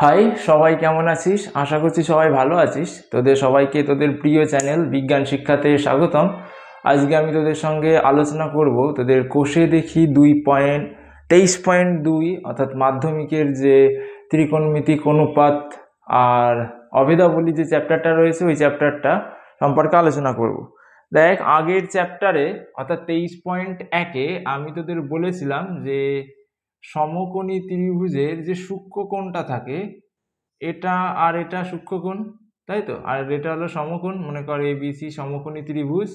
High সবাই, কেমন আছিস? আশা করছি সবাই ভালো আছিস। তোদের সবাইকে তোদের প্রিয় চ্যানেল বিজ্ঞান শিক্ষাতে স্বাগতম। আজকে আমি তোদের সঙ্গে আলোচনা করব তোদের কোষে দেখি 2.23.2 অর্থাৎ মাধ্যমিকের যে ত্রিকোণমিতিক অনুপাত আর অভেদাবলী যে চ্যাপ্টারটা রয়েছে ওই চ্যাপ্টারটা সম্পর্কে আলোচনা করব। দেখ, আগের চ্যাপ্টারে অর্থাৎ 23.1-এ আমি তোদের বলেছিলাম যে সমকোণী ত্রিভুজের যে সূক্ষ্মকোণটা থাকে, এটা আর এটা সূক্ষ্মকোণ, তাই তো, আর এটা হলো সমকোণ। মনে কর ABC সমকোণী ত্রিভুজ,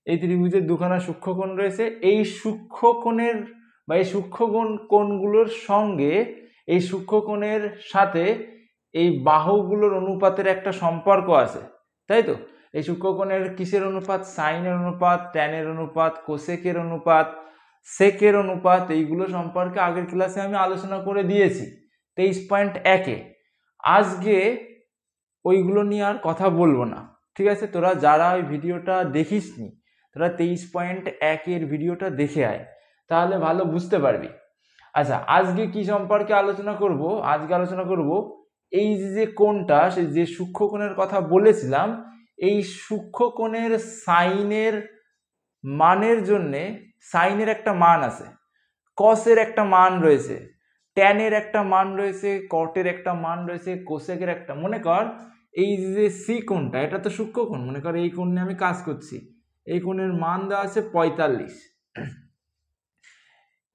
এই ত্রিভুজের দুখানা সূক্ষ্মকোণ রয়েছে। এই সূক্ষ্মকোণের বা এই কোণগুলোর সঙ্গে এই সূক্ষ্মকোণের সাথে এই বাহুগুলোর অনুপাতের একটা সম্পর্ক আছে, তাই তো। এই সূক্ষ্মকোণের কিসের অনুপাত? সাইনের অনুপাত, ট্যানের অনুপাত, কোসেকের অনুপাত, সেকের অনুপাত, এইগুলো সম্পর্কে আগের ক্লাসে আমি আলোচনা করে দিয়েছি 23.1-এ। আজকে ওইগুলো নিয়ে আর কথা বলবো না, ঠিক আছে? তোরা যারা ওই ভিডিওটা দেখিসনি তোরা 23.1-এর ভিডিওটা দেখে আয়, তাহলে ভালো বুঝতে পারবি। আচ্ছা, আজকে কি সম্পর্কে আলোচনা করব? আজকে আলোচনা করব এই যে কোণটা, সেই যে সূক্ষ্মকোণের কথা বলেছিলাম, এই সূক্ষ্মকোণের সাইনের মানের জন্যে সাইনের একটা মান আছে, কসের একটা মান রয়েছে, ট্যানের একটা মান রয়েছে, কটের একটা মান রয়েছে, কোসেকের একটা। মনে কর এই যে সি কোণটা, এটা তো সূক্ষ্মকোণ। মনে কর এই কোণ নিয়ে আমি কাজ করছি, এই কোণের মান দেওয়া আছে 45।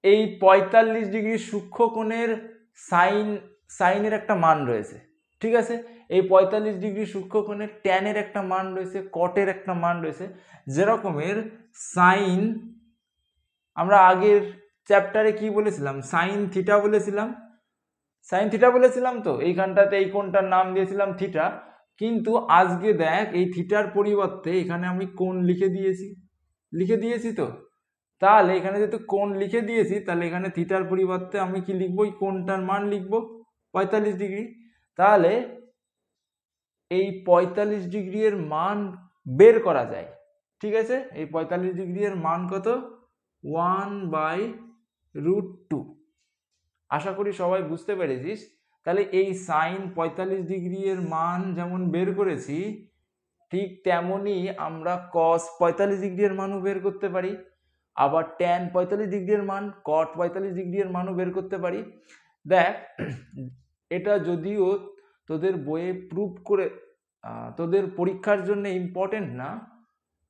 এই 45 ডিগ্রি সূক্ষ্মকোণের সাইনের একটা মান রয়েছে, ঠিক আছে। এই 45 ডিগ্রি সূক্ষ্মকোণের ট্যানের একটা মান রয়েছে, কটের একটা মান রয়েছে। যেরকমের সাইন, আমরা আগের চ্যাপ্টারে কি বলেছিলাম? সাইন থিটা বলেছিলাম, সাইন থিটা বলেছিলাম। তো এইখানটাতে এই কোণটার নাম দিয়েছিলাম থিটা। কিন্তু আজকে দেখ, এই থিটার পরিবর্তে এখানে আমি কোণ লিখে দিয়েছি তো। তাহলে এখানে যেহেতু কোণ লিখে দিয়েছি, তাহলে এখানে থিটার পরিবর্তে আমি কি লিখবো? এই কোণটার মান লিখবো 45 ডিগ্রি। তাহলে এই 45 ডিগ্রি এর মান বের করা যায়, ঠিক আছে। এই 45 ডিগ্রি এর মান কত? 1/√2। আশা করি সবাই বুঝতে পেরেছিস। তাহলে এই সাইন 45 ডিগ্রি এর মান যেমন বের করেছি, ঠিক তেমনি আমরা কস 45 ডিগ্রি এর মানও বের করতে পারি। আবার ট্যান 45 ডিগ্রি এর মান, কট 45 ডিগ্রি এর মানও বের করতে পারি। দেখ, এটা যদিও তোদের বইয়ে প্রুভ করে তোদের পরীক্ষার জন্য ইম্পর্টেন্ট না,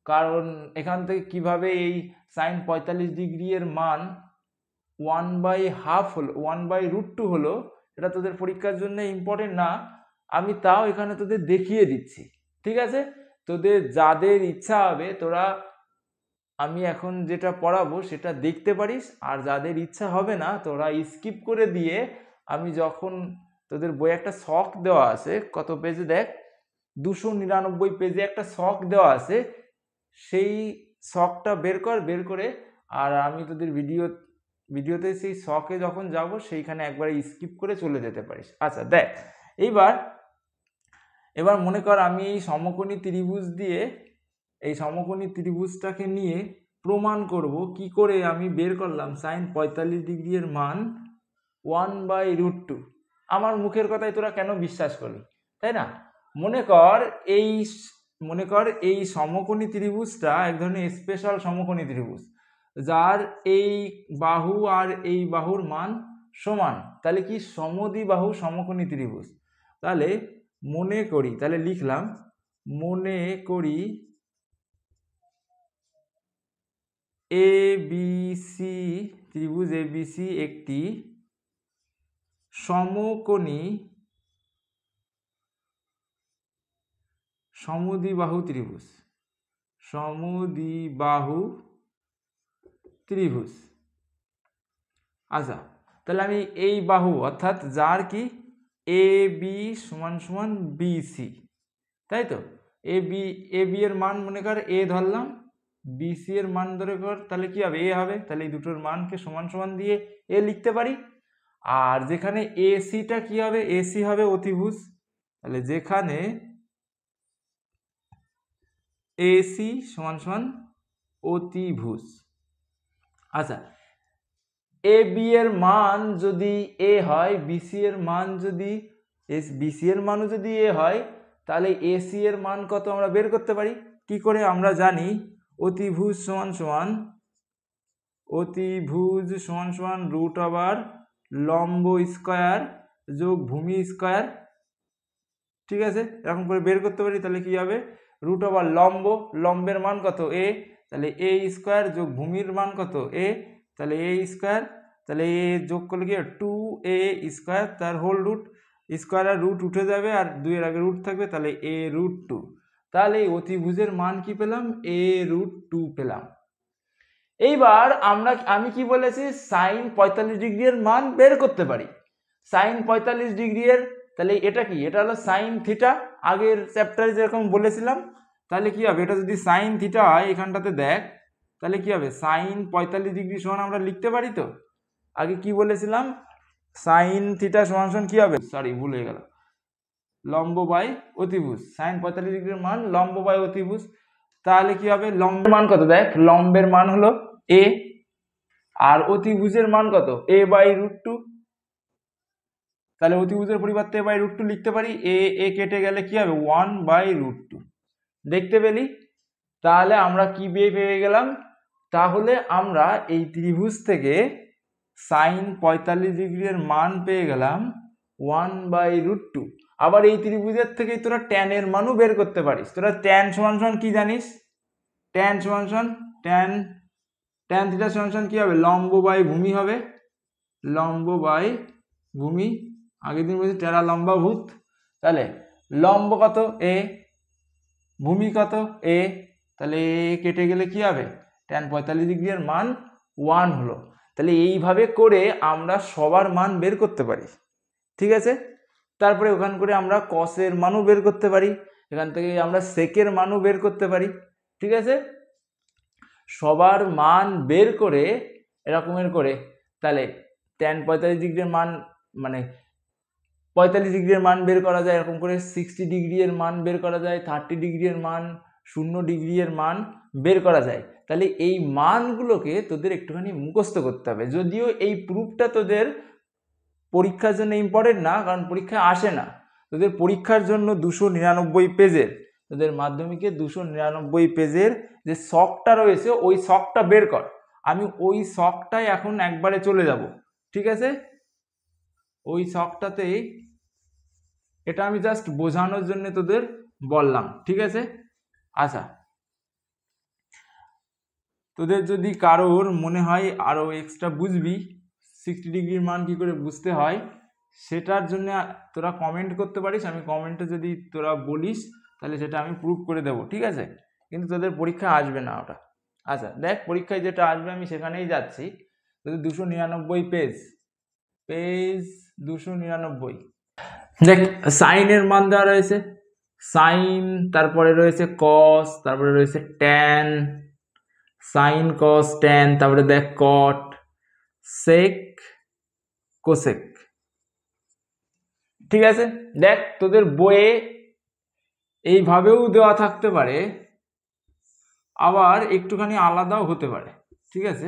কারণ এখান থেকে কিভাবে এই সাইন 45 ডিগ্রি এর মান 1/2 হলো, 1/√2 হলো, এটা তোদের পরীক্ষার জন্য ইম্পর্টেন্ট না। আমি তাও এখানে তোদের দেখিয়ে দিচ্ছি, ঠিক আছে। তোদের যাদের ইচ্ছা হবে তোরা আমি এখন যেটা পড়াবো সেটা দেখতে পারিস, আর যাদের ইচ্ছা হবে না তোরা স্কিপ করে দিয়ে আমি যখন তোদের বইয়ে একটা শক দেওয়া আছে, কত পেজে দেখ, 299 পেজে একটা শক দেওয়া আছে, সেই শকটা বের করে আর আমি তোদের ভিডিওতে সেই শকে যখন যাব সেইখানে একবারে স্কিপ করে চলে যেতে পারিস। আচ্ছা দেখ, এবার মনে কর আমি এই সমকোণী ত্রিভুজটাকে নিয়ে প্রমাণ করব কি করে আমি বের করলাম সাইন 45 ডিগ্রি এর মান 1/√2। আমার মুখের কথাই তোরা কেন বিশ্বাস করবি, তাই না? মনে কর এই সমকোণী ত্রিভুজটা এক ধরনের স্পেশাল সমকোণী ত্রিভুজ, যার এই বাহু আর এই বাহুর মান সমান। তাহলে কি সমদ্বিবাহু সমকোণী ত্রিভুজ। তাহলে লিখলাম, মনে করি ABC ত্রিভুজ ABC একটি সমদ্বিবাহু ত্রিভুজ। আচ্ছা, তাহলে আমি এই বাহু অর্থাৎ যার কি AB = BC, তাই তো। AB এর মান মনে কর A ধরলাম, BC এর মান ধরে কর, তাহলে কি হবে? A হবে। তাহলে এই দুটোর মানকে সমান সমান দিয়ে A লিখতে পারি। আর যেখানে ACটা কি হবে? AC হবে অতিভুজ। তাহলে যেখানে AC = অতিভুজ। আচ্ছা, এ বি এর মান যদি এ হয়, বিসি এর মান যদি বিসি এর মানও যদি এ হয়, তাহলে এসি এর মান কত আমরা বের করতে পারি। কি করে? আমরা জানি অতিভুজ সমান সমান রুট ওভার লম্ব স্কয়ার যোগ ভূমি স্কয়ার। ঠিক আছে, এরকম করে বের করতে পারি। তাহলে কি হবে? রুট ওভার লম্বের মান কত? এ, তাহলে এ স্কয়ার যোগ ভূমির মান কত? এ, তাহলে এ স্কয়ার, তাহলে এ যোগ করলে কি 2a স্কয়ার, তার হোল রুট, স্কয়ার আর রুট উঠে যাবে আর 2 এর আগে রুট থাকবে, তাহলে a রুট 2। তাহলে এই অতিভুজের মান কি পেলাম? a রুট 2 পেলাম। এইবার আমি কি বলেছি? সাইন 45 ডিগ্রি এর মান বের করতে পারি। সাইন 45 ডিগ্রি এর, তাহলে এটা কি? এটা হলো সাইন থিটা, আগের চ্যাপ্টারে যেরকম বলেছিলাম। তাহলে কি হবে? এটা যদি সাইন থিটা হয়, এখানটাতে দেখ, তাহলে কি হবে? সাইন 45 ডিগ্রি সমান আমরা লিখতে পারি তো। আগে কি বলেছিলাম? সাইন থিটা সমান সমান কি হবে? সরি, ভুল হয়ে গেল, লম্ব বাই অতিভুজ। সাইন 45 ডিগ্রির মান লম্ব বাই অতিভুজ। তাহলে কি হবে? লম্বের মান কত? দেখ, লম্বের মান হলো এ, আর অতিভুজের মান কত? এ বাই রুট 2। তাহলে অতিভুজের পরিবর্তে বাই রুট 2 লিখতে পারি। এ কেটে গেলে কি হবে? 1 বাই রুট 2। দেখতে পেলি? তাহলে আমরা কি পেয়ে গেলাম? তাহলে আমরা এই ত্রিভুজ থেকে সাইন 45 ডিগ্রি এর মান পেয়ে গেলাম 1 বাই রুট 2। আবার এই ত্রিভুজের থেকে তোরা ট্যান এর মানও বের করতে পারিস। তোরা ট্যান সমান সমান কি জানিস? ট্যান সমান সমান ট্যান থিটা সমান সমান কি হবে? লম্ব বাই ভূমি হবে, লম্ব বাই ভূমি। আগের দিন বলছি টেরা লম্বা ভূত। তাহলে লম্ব কত? এ, ভূমি কত? এ, তাহলে এ কেটে গেলে কি হবে? ট্যান 45 ডিগ্রি এর মান 1 হলো। তাহলে এইভাবে করে আমরা সবার মান বের করতে পারি। ঠিক আছে, তারপরে ওখান করে আমরা কসের মানও বের করতে পারি, এখান থেকে আমরা সেকের মানও বের করতে পারি। ঠিক আছে, সবার মান বের করে এরকমের করে, তাহলে ট্যান 45 ডিগ্রির মান মানে 45 ডিগ্রির মান বের করা যায়, এরকম করে 60 ডিগ্রি এর মান বের করা যায়, 30 ডিগ্রি এর মান, 0 ডিগ্রি এর মান বের করা যায়। তাহলে এই মানগুলোকে তোদের একটুখানি মুখস্থ করতে হবে। যদিও এই প্রুফটা তোদের পরীক্ষার জন্য ইম্পর্টেন্ট না, কারণ পরীক্ষায় আসে না। তোদের পরীক্ষার জন্য 299 পেজের, তোদের মাধ্যমিকে 299 পেজের যে শখটা রয়েছে, ওই শখটা বের কর। আমি ওই শখটাই এখন একবারে চলে যাব। ঠিক আছে, ওই শখটাতেই, এটা আমি জাস্ট বোঝানোর জন্য তোদের বললাম। ঠিক আছে, আচ্ছা, তোদের যদি কারোর মনে হয় আরো এক্সট্রা বুঝবি 60 ডিগ্রির মান কি করে বুঝতে হয়, সেটার জন্য তোরা কমেন্ট করতে পারিস। আমি কমেন্টে যদি তোরা বলিস, তাহলে সেটা আমি প্রুভ করে দেবো। ঠিক আছে, কিন্তু তোদের পরীক্ষা আসবে না ওটা। আচ্ছা দেখ, পরীক্ষায় যেটা আসবে আমি সেখানেই যাচ্ছি। তোদের 299 পেজ 299। দেখ, সাইনের মান দেওয়া রয়েছে, সাইন, তারপরে রয়েছে কস, তারপরে রয়েছে ট্যান, সাইন কস ট্যান, তারপরে দেখ কট, সেক, কোসেক। ঠিক আছে, দেখ তোদের বইয়ে এইভাবেও দেওয়া থাকতে পারে, আবার একটুখানি আলাদাও হতে পারে। ঠিক আছে,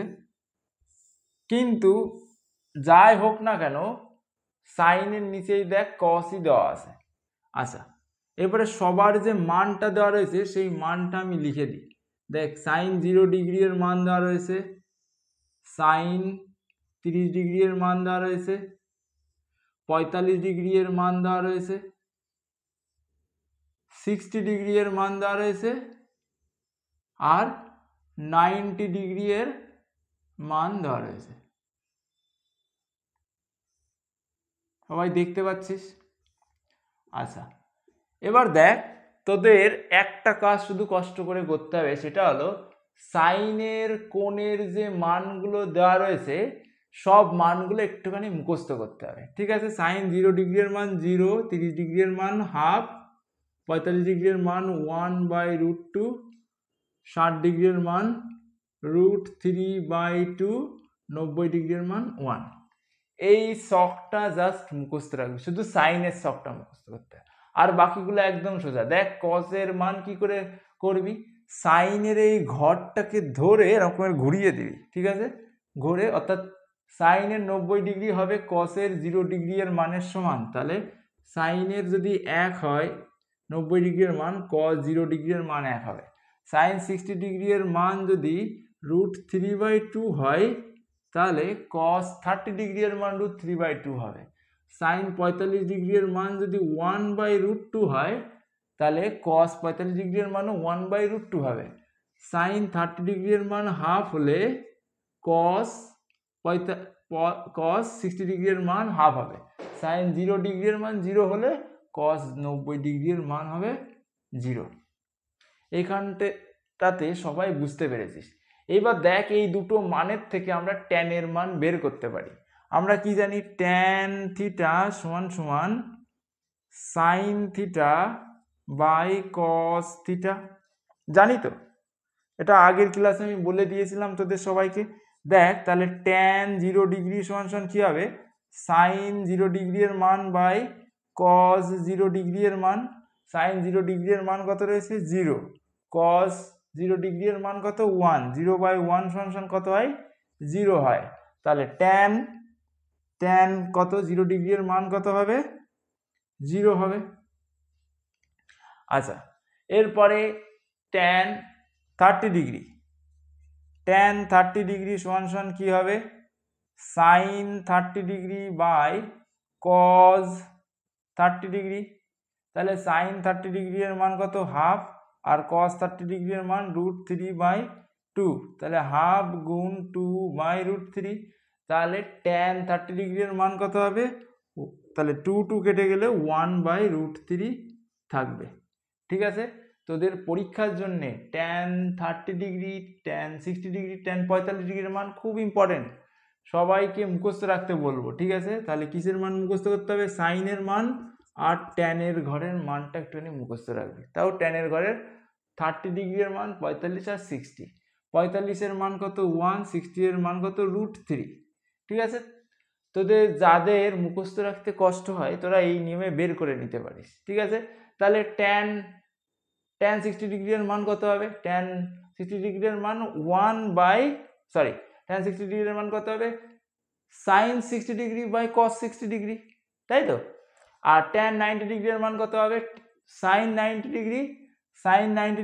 কিন্তু যাই হোক না কেন, সাইনের নিচেই দেখ কসই দেওয়া আছে। আচ্ছা, এরপরে সবার যে মানটা দেওয়া রয়েছে সেই মানটা আমি লিখে দিই। দেখ, সাইন 0 ডিগ্রি এর মান দেওয়া রয়েছে, সাইন 30 ডিগ্রি এর মান দেওয়া রয়েছে, 45 ডিগ্রি এর মান দেওয়া রয়েছে, 60 ডিগ্রি এর মান দেওয়া রয়েছে, আর 90 ডিগ্রি এর মান দেওয়া রয়েছে। সবাই দেখতে পাচ্ছিস? আচ্ছা, এবার দেখ, তোদের একটা কাজ শুধু কষ্ট করে করতে হবে, সেটা হলো সাইনের কোণের যে মানগুলো দেওয়া রয়েছে সব মানগুলো একটুখানি মুখস্থ করতে হবে। ঠিক আছে, সাইন 0 ডিগ্রি এর মান 0, 30 ডিগ্রি এর মান হাফ, 45 ডিগ্রি এর মান 1 বাই রুট 2, 60 ডিগ্রি এর মান রুট 3 বাই 2, 90 ডিগ্রি এর মান 1। এই শখটা জাস্ট মুখস্থ রাখবি, শুধু সাইনের শখটা মুখস্থ করতে হবে, আর বাকিগুলো একদম সোজা। দেখ, কসের মান কি করে করবি? সাইনের এই ঘরটাকে ধরে এরকম ঘুরিয়ে দিবি। ঠিক আছে, ঘুরে, অর্থাৎ সাইনের 90 ডিগ্রি হবে কসের 0 ডিগ্রি এর মানের সমান। তাহলে সাইনের যদি 1 হয় 90 ডিগ্রি এর মান, কস 0 ডিগ্রি এর মান 1 হবে। সাইন 60 ডিগ্রি এর মান যদি √3/2 হয় তাহলে কস 30 ডিগ্রি এর মান √3/2 হবে। সাইন 45 ডিগ্রি এর মান যদি 1/√2 হয় তাহলে কস 45 ডিগ্রি এর মানও 1/√2 হবে। সাইন 30 ডিগ্রি এর মান হাফ হলে কস 60 ডিগ্রি এর মান হাফ হবে। সাইন 0 ডিগ্রি এর মান 0 হলে কস 90 ডিগ্রি এর মান হবে 0। এইখানটাতে সবাই বুঝতে পেরেছিস। এবার দেখ এই দুটো মানের থেকে আমরা ট্যান এর মান বের করতে পারি। আমরা কি জানি, ট্যান থিটা সমান সমান sine theta by cos theta, জানি তো, এটা আগের ক্লাসে আমি বলে দিয়েছিলাম তোদের সবাইকে। দেখ তাহলে ট্যান 0 ডিগ্রি সমান সমান কি হবে, সাইন 0 ডিগ্রি এর মান বাই কস 0 ডিগ্রি এর মান। সাইন 0 ডিগ্রি এর মান কত রয়েছে 0, কস 0 ডিগ্রি এর মান কত 1, 0/1 সমান সমান কত হয় 0 হয়। তাহলে ট্যান কত 0 ডিগ্রি এর মান কত হবে 0 হবে। আচ্ছা, এরপরে ট্যান 30 ডিগ্রি, ট্যান 30 ডিগ্রি সমান সমান কি হবে, sine 30 degree by cos 30 degree. তাহলে সাইন 30 ডিগ্রি এর মান কত হাফ, আর কস 30 ডিগ্রি এর মান √3/2, তাহলে হাফ গুণ 2/√3। তাহলে ট্যান 30 ডিগ্রি এর মান কত হবে, তাহলে 2 কেটে গেলে 1/√3 থাকবে। ঠিক আছে, তোদের পরীক্ষার জন্য tan 30 degree, tan 60 degree, tan 45 ডিগ্রির মান খুব ইম্পর্টেন্ট, সবাইকে মুখস্থ রাখতে বলবো। ঠিক আছে, তাহলে কিসের মান মুখস্থ করতে হবে, সাইনের মান আর ট্যানের ঘরের মানটা একটুখানি মুখস্থ রাখবে। তাও ট্যানের ঘরের 30 ডিগ্রি এর মান 45 আর 60, 45 এর মান কত 1, 60 এর মান কত √3। ঠিক আছে, তোদের যাদের মুখস্থ রাখতে কষ্ট হয় তোরা এই নিয়মে বের করে নিতে পারিস। ঠিক আছে, তাহলে ট্যান 60 ডিগ্রি এর মান কত হবে, ট্যান 60 ডিগ্রি এর মান ট্যান 60 ডিগ্রি এর মান কত হবে, sine 60 degree by cos 60 degree, তাই তো। আর ট্যান 90 ডিগ্রি এর মান কত হবে, sine 90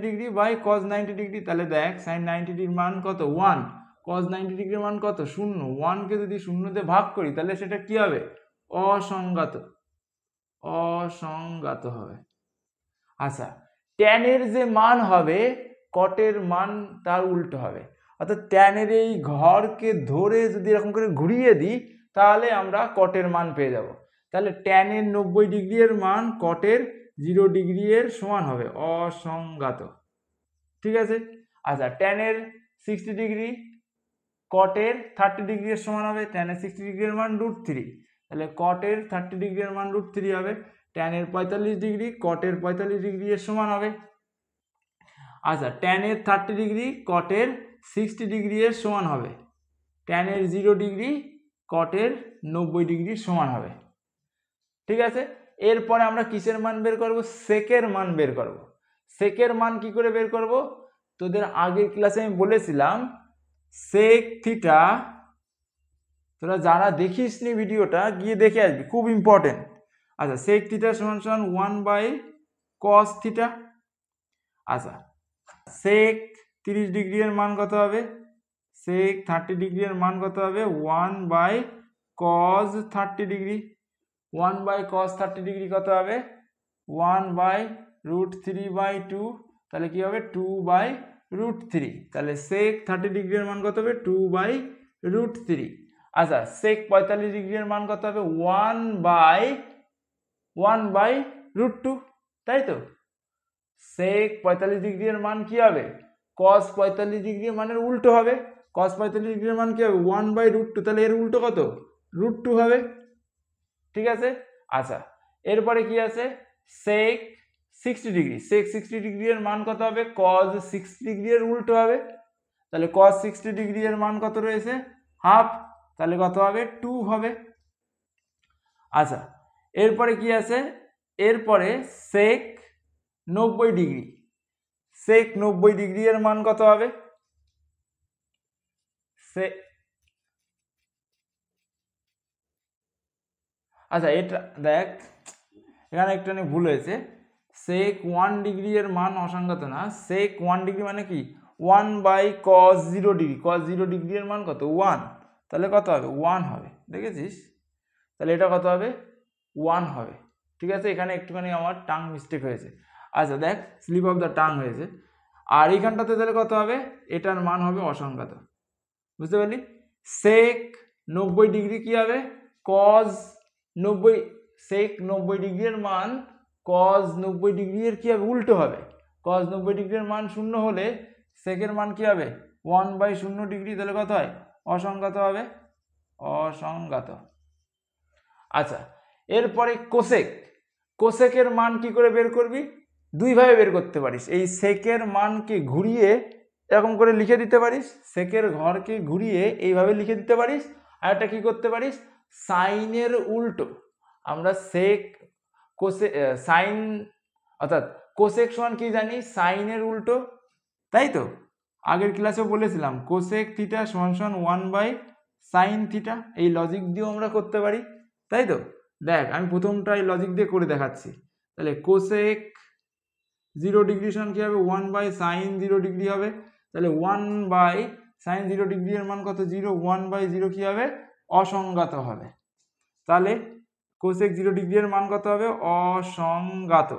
degree by cos 90 degree. তাহলে দেখ সাইন 90 ডিগ্রির মান কত 1, কস 90 ডিগ্রির মান কত 0, 1 কে যদি 0 দিয়ে ভাগ করি তাহলে সেটা কি হবে, অসংজ্ঞাত হবে। আচ্ছা, ট্যানের যে মান হবে কটের মান তার উল্টো হবে, অর্থাৎ ট্যানের এই ঘরকে ধরে যদি এরকম করে ঘুরিয়ে দিই তাহলে আমরা কটের মান পেয়ে যাব। তাহলে ট্যানের 90 ডিগ্রি এর মান কটের 0 ডিগ্রি এর সমান হবে, অসংজ্ঞাত। ঠিক আছে, আচ্ছা, ট্যানের 60 ডিগ্রি কটের 30 ডিগ্রি এর সমান হবে, ট্যানের 60 ডিগ্রি এর মান √3, তাহলে কটের 30 ডিগ্রি এর মান √3 হবে। ট্যানের 45 ডিগ্রি কটের 45 ডিগ্রি এর সমান হবে। আচ্ছা, ট্যানের 30 ডিগ্রি কটের 60 ডিগ্রি এর সমান হবে, ট্যানের 0 ডিগ্রি কটের 90 ডিগ্রির সমান হবে। ঠিক আছে, এরপরে আমরা কিসের মান বের করব, সেকের মান বের করব। সেকের মান কি করে বের করব, তোদের আগের ক্লাসে আমি বলেছিলাম সেক থিটা, তোরা যারা দেখিসনি ভিডিওটা গিয়ে দেখে আসবি, খুব ইম্পর্টেন্ট। আচ্ছা, সেক থিটা সমান সমান 1/cos থিটা। আচ্ছা, সেক 30 ডিগ্রি এর মান কত হবে, সেক 30 ডিগ্রি এর মান কত হবে 1/cos 30 ডিগ্রি। 1/cos 30 ডিগ্রি কত হবে 1/√3/2, তাহলে কি হবে 2/√3। তাহলে সেক 30 ডিগ্রি এর মান কত হবে 2/√3। আচ্ছা, সেক 45 ডিগ্রি এর মান কত হবে 1/√2, তাই তো। সেক 45 ডিগ্রি এর মান কি হবে, cos 45 ডিগ্রি মানের উল্টো হবে, cos 45 ডিগ্রির মান কি হবে 1/√2, তাহলে এর উল্টো কত √2 হবে। ঠিক আছে, আচ্ছা, এরপরে কি আছে, সেক 60 ডিগ্রি, সেক 60 ডিগ্রি এর মান কত হবে, cos 60 ডিগ্রি এর উল্টো হবে, তাহলে cos 60 ডিগ্রি এর মান কত রয়েছে হাফ, তাহলে কত হবে 2 হবে। আচ্ছা, এরপরে কি আছে, এরপরে সেক 90 ডিগ্রি, সেক 90 ডিগ্রি এর মান কত হবে, আচ্ছা এটা দেখ, এখানে একটুখানি ভুল হয়েছে। সেক 1 ডিগ্রি এর মান অসংগত না। সেক 1 ডিগ্রি মানে কি 1/cos 0 ডিগ্রি। cos 0 ডিগ্রি এর মান কত 1, তাহলে কত হবে 1 হবে, দেখেছিস? তাহলে এটা কত হবে 1 হবে। ঠিক আছে, এখানে একটুখানি আমার টাং মিস্টেক হয়েছে। আচ্ছা দেখ, স্লিপ অফ দ্য টাং হয়েছে। আর এইখানটাতে তাহলে কত হবে, এটার মান হবে অসংগত, বুঝতে পারলি? সেক 90 ডিগ্রি কি হবে cos 90, সেক 90 ডিগ্রি এর মান cos 90 ডিগ্রি এর কি হবে উল্টো হবে। cos 90 ডিগ্রি এর মান 0 হলে সেকের মান কি হবে 1/0 ডিগ্রি, তাহলে কত হয় অসংগত হবে, অসংগত। আচ্ছা এরপরে কোসেক। কোসেকের মান কি করে বের করবি, দুইভাবে বের করতে পারিস। এই সেকের মানকে ঘুরিয়ে এরকম করে লিখে দিতে পারিস, সেকের ঘরকে ঘুরিয়ে এইভাবে লিখে দিতে পারিস। আর একটা কি করতে পারিস, সাইনের উল্টো। আমরা সেক কোসে সাইন অর্থাৎ কোসেক সমান কি জানি, সাইনের উল্টো, তাই তো? আগের ক্লাসে বলেছিলাম কোসেক থিটা সমান সমান 1/sin থিটা। এই লজিক দিয়েও আমরা করতে পারি, তাই তো? দেখ আমি প্রথমটা এই লজিক দিয়ে করে দেখাচ্ছি। তাহলে কোসেক 0 ডিগ্রি সমান কি হবে 1/sin 0 ডিগ্রি হবে। তাহলে 1/sin 0 ডিগ্রি এর মান কত 0, 1/0 কি হবে অসংগত হবে। তাহলে কোসেক 0 ডিগ্রি এর মান কত হবে অসংগত।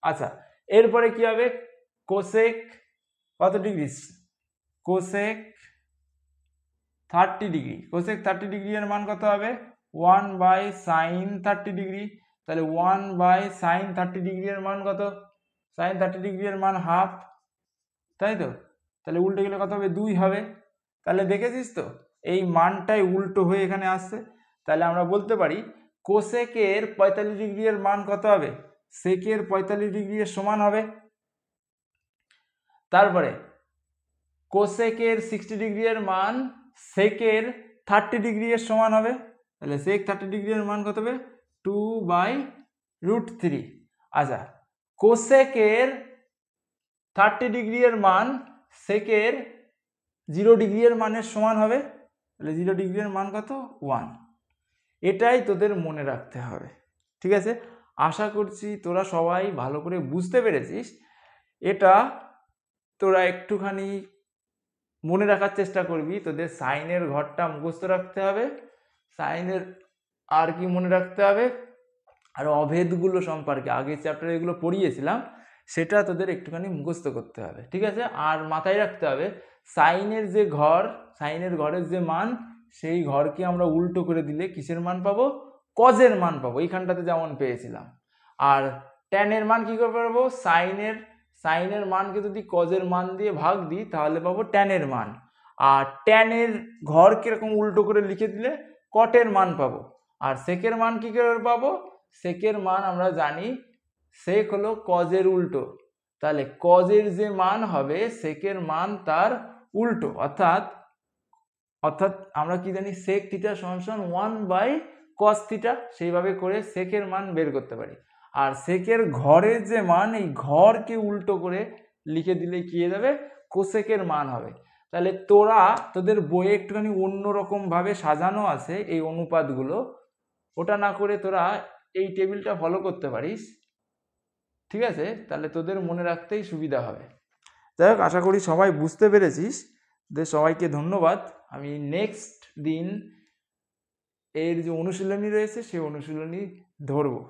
আচ্ছা এরপরে কি হবে, কোসেক কত degree, cosec 30 degree. Cosec 30 degree এর মান কত হবে 1/sin 30 ডিগ্রি। তাহলে 1/sin 30 ডিগ্রি এর মান কত, sin 30 ডিগ্রি এর মান হাফ, তাই তো? তাহলে উল্টে গেলে কত হবে 2 হবে। তাহলে দেখেছিস তো এই মানটাই উল্টো হয়ে এখানে আসছে। তাহলে আমরা বলতে পারি কোসেকের 45 ডিগ্রি এর মান কত হবে সেকের 45 ডিগ্রি এর সমান হবে। তারপরে কোসেকের 60 ডিগ্রি এর মান সেকের 30 ডিগ্রি এর সমান হবে। তাহলে সেক 30 ডিগ্রি এর মান কত হবে 2/√3। আচ্ছা কোসেকের 30 ডিগ্রি এর মান সেকের 0 ডিগ্রি এর মানের সমান হবে। তাহলে 0 ডিগ্রি এর মান কত 1। এটাই তোদের মনে রাখতে হবে, ঠিক আছে? আশা করছি তোরা সবাই ভালো করে বুঝতে পেরেছিস। এটা তোরা একটুখানি মনে রাখার চেষ্টা করবি। তোদের সাইনের ঘরটা মুখস্থ রাখতে হবে, সাইনের আর কি মনে রাখতে হবে, আর অভেদগুলো সম্পর্কে আগের চ্যাপ্টারে এগুলো পড়িয়েছিলাম সেটা তোদের একটুখানি মুখস্থ করতে হবে, ঠিক আছে? আর মাথায় রাখতে হবে সাইনের যে ঘর, সাইনের ঘরের যে মান, সেই ঘরকে আমরা উল্টো করে দিলে কিসের মান পাবো কজের মান পাবো, এইখানটাতে যেমন পেয়েছিলাম। আর ট্যানের মান কি করে পাবো, সাইনের মানকে যদি কজের মান দিয়ে ভাগ দিই তাহলে পাবো ট্যানের মান। আর ট্যানের ঘর কিরকম উল্টো করে লিখে দিলে কটের মান পাবো। আর সেকের মান কি করে পাবো, সেকের মান আমরা জানি সেক হলো কজের উল্টো। তাহলে কজের যে মান হবে সেকের মান তার উল্টো, অর্থাৎ আমরা কি জানি সেক থিটা সমান সমান 1/cos থিটা। সেইভাবে করে সেকের মান বের করতে পারি। আর সেকের ঘরের যে মান, এই ঘরকে উল্টো করে লিখে দিলে কি হয়ে যাবে কোসেকের মান হবে। তাহলে তোদের বইয়ে একটুখানি অন্যরকম ভাবে সাজানো আছে এই অনুপাতগুলো, ওটা না করে তোরা এই টেবিলটা ফলো করতে পারিস, ঠিক আছে? তাহলে তোদের মনে রাখতেই সুবিধা হবে। যাই হোক আশা করি সবাই বুঝতে পেরেছিস। সবাইকে ধন্যবাদ। আমি নেক্সট দিন এর যে অনুশীলনী রয়েছে সেই অনুশীলনী ধরবো।